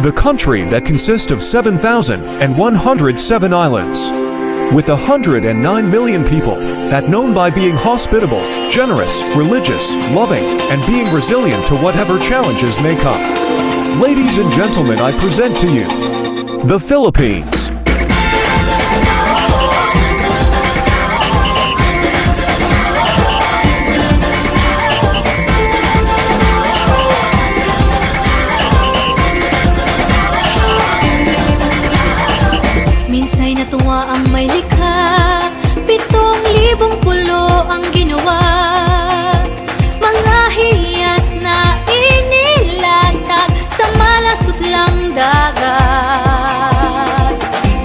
the country that consists of 7,107 islands. With 109 million people, that known by being hospitable, generous, religious, loving, and being resilient to whatever challenges may come. Ladies and gentlemen, I present to you, the Philippines. Minsa'y natuwa ang may likha, 7,000 pulo ang ginawa. Mga hiyas na inilatag sa malasot lang dagat.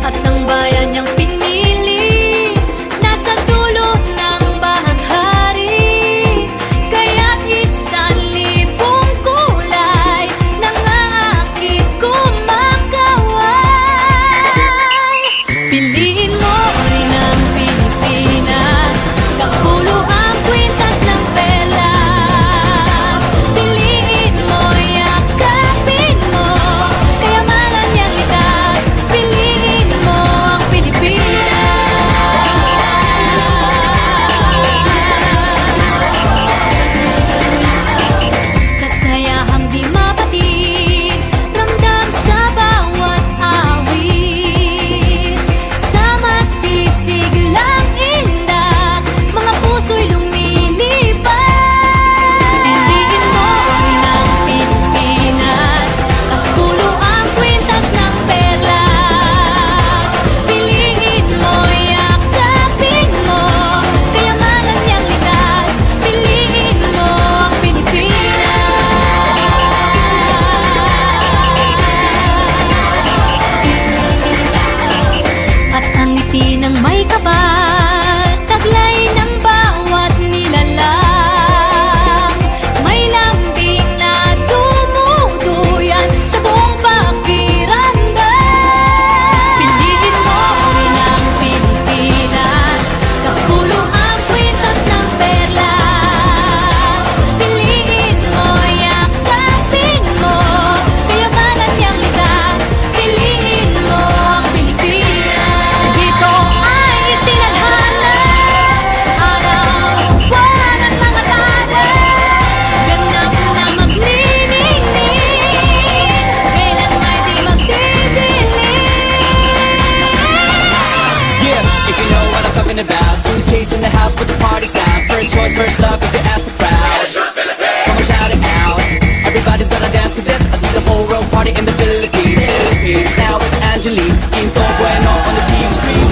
At ang bayan niyang pinili, nasa dulo ng bahaghari. Kaya't 1,000 kulay nangangakit kumakaway. Piliin mo rin ang Pilipinas, kapulo ang kwintas ng perlas. Piliin mo, yakapin mo, kayamanan niyang likas. Piliin mo ang Pilipinas. Kasayahang di mapatid, ramdam sa bawat awit. Sa masisiglang indat, mga puso'y lumilipad. Piliin mo rin ang Pilipinas, kapulo ang kwintas ng perlas. Piliin mo, yakapin mo, kayamanan niyang likas. Piliin mo ang Pilipinas. At ang ngiti ng may kapal, taglay ng bawat nilalang. May lambing na dumuduyan sa buong pakiramdam. Piliin mo rin ang Pilipinas, kapulo ang kwintas ng perlas. Piliin mo, yakapin mo, kayamanan niyang likas. Piliin mo ang Pilipinas. Dito ay itinadhana, araw, buwan at mga tala. Ganap na magniningning, kailan may di magdidilim. Yeah, if you know what I'm talking about. Suitcase in the house, but the party's out. First choice, first love, if you ask the crowd. Come on, shout it out. Everybody's gonna dance to this. I see the whole world party in the Philippines. Now with Angelique, Quinto Bueno on the TV screen.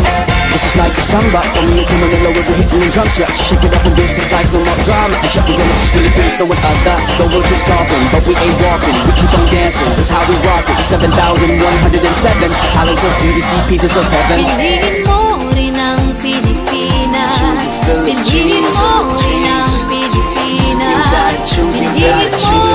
This is like a samba from me to Manila with the hitting and drums. Yeah, so shake it up and get some type no more drama. And check it out, it's Philippines, throw it out that. The world is stopping, but we ain't walking. We keep on dancing, that's how we rock it. 7,107 islands of beauty, see pieces of heaven. Piliin mo rin ang Pilipinas. Piliin mo rin ang Pilipinas. Piliin mo